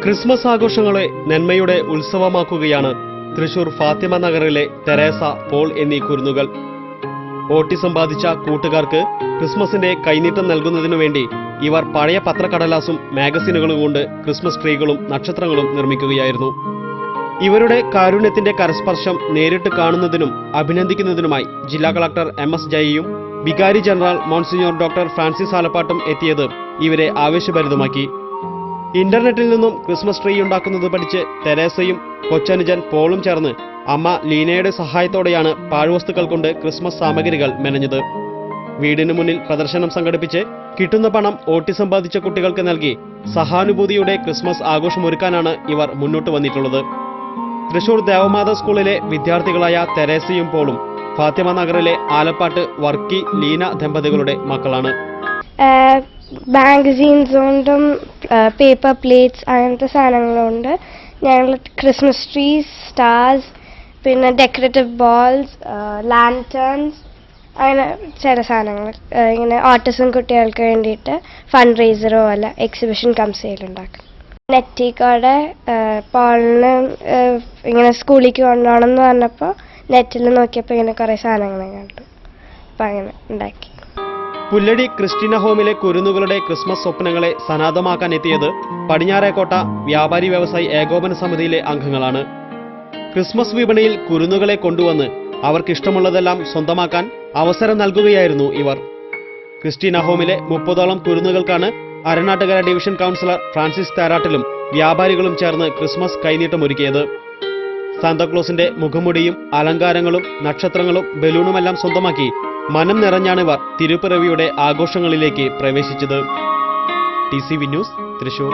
Christmas ആഘോഷങ്ങളെ നന്മയുടെ ഉത്സവമാക്കുകയാണ് തൃശൂർ ഫാത്തിമ നഗറിലെ തെരേസ, പോൾ എന്നീ കുരുന്നുകൾ. ഓട്ടിസം ബാധിച്ച കൂട്ടുകാർക്ക് ക്രിസ്മസിന്റെ കൈനീട്ടം നൽകുന്നതിനു വേണ്ടി ഇവർ പഴയ പത്രക്കടലാസും മാഗസിനുകളും കൊണ്ട് ക്രിസ്മസ് ട്രീകളും നക്ഷത്രങ്ങളും നിർമ്മിക്കുകയായിരുന്നു. ഇവരുടെ കാരുണ്യത്തിന്റെ കരസ്പർശം നേരിട്ട് കാണുന്നതിനും അഭിനന്ദിക്കുന്നതിനുമായി ജില്ലാ കളക്ടർ MS ജയയും വികാരി ജനറൽ മോൺസിഞ്ഞോർ ഡോക്ടർ ഫ്രാൻസിസ് ആലപ്പാട്ടും എത്തിയത് ഇവരെ ആവേശഭരിതമാക്കി. ഇന്റർനെറ്റിൽ നിന്നും ക്രിസ്മസ് ട്രീ ഉണ്ടാക്കുന്നത് പഠിച്ച് തെരേസയും കൊച്ചനുജൻ പോളും ചേർന്ന് അമ്മ ലീനയുടെ സഹായത്തോടെയാണ് പാഴ്വസ്തുക്കൾ കൊണ്ട് ക്രിസ്മസ് സാമഗ്രികൾ മെനഞ്ഞത്. വീടിനു മുന്നിൽ പ്രദർശനം സംഘടിപ്പിച്ച് കിട്ടുന്ന പണം ഓട്ടിസം ബാധിച്ച കുട്ടികൾക്ക് നൽകി സഹാനുഭൂതിയുടെ ക്രിസ്മസ് ആഘോഷമൊരുക്കാനാണ് ഇവർ മുന്നോട്ട് വന്നിട്ടുള്ളത്. തൃശൂർ ദേവമാത സ്കൂളിലെ വിദ്യാർത്ഥികളായ തെരേസയും പോളും ഫാത്തിമ നഗറിലെ ആലപ്പാട്ട് വർക്കി ലീന ദമ്പതികളുടെ മക്കളാണ്. മാഗസീൻസ് കൊണ്ടും പേപ്പർ പ്ലേറ്റ്സ് അങ്ങനത്തെ സാധനങ്ങളുണ്ട്. ഞങ്ങൾ ക്രിസ്മസ് ട്രീസ്, സ്റ്റാർസ്, പിന്നെ ഡെക്കറേറ്റീവ് ബോൾസ്, ലാൻറ്റേൺസ്, അങ്ങനെ ചില സാധനങ്ങൾ ഇങ്ങനെ ഓട്ടിസം കുട്ടികൾക്ക് വേണ്ടിയിട്ട് ഫണ്ട് റേസറോ അല്ല എക്സിബിഷൻ കം സെയിലുണ്ടാക്കും. നെറ്റിക്കൂടെ പോളിന് ഇങ്ങനെ സ്കൂളിലേക്ക് കൊണ്ടുപോകണം എന്ന് പറഞ്ഞപ്പോൾ നെറ്റിൽ നോക്കിയപ്പോൾ ഇങ്ങനെ കുറേ സാധനങ്ങൾ കണ്ടു, അപ്പം അങ്ങനെ ഉണ്ടാക്കി. പുല്ലടി ക്രിസ്റ്റീന ഹോമിലെ കുരുന്നുകളുടെ ക്രിസ്മസ് സ്വപ്നങ്ങളെ സനാഥമാക്കാൻ എത്തിയത് പടിഞ്ഞാറേക്കോട്ട വ്യാപാരി വ്യവസായി ഏകോപന സമിതിയിലെ അംഗങ്ങളാണ്. ക്രിസ്മസ് വിപണിയിൽ കുരുന്നുകളെ കൊണ്ടുവന്ന് അവർക്കിഷ്ടമുള്ളതെല്ലാം സ്വന്തമാക്കാൻ അവസരം നൽകുകയായിരുന്നു ഇവർ. ക്രിസ്റ്റീന ഹോമിലെ 30ഓളം കുരുന്നുകൾക്കാണ് അരനാട്ടുകര ഡിവിഷൻ കൗൺസിലർ ഫ്രാൻസിസ് താരാട്ടിലും വ്യാപാരികളും ചേർന്ന് ക്രിസ്മസ് കൈനീട്ടമൊരുക്കിയത്. സാന്താക്ലോസിന്റെ മുഖമുടിയും അലങ്കാരങ്ങളും നക്ഷത്രങ്ങളും ബലൂണുമെല്ലാം സ്വന്തമാക്കി മനം നിറഞ്ഞാണിവർ തിരുപ്പിറവിയുടെ ആഘോഷങ്ങളിലേക്ക് പ്രവേശിച്ചത്. TCV news, Thrissur.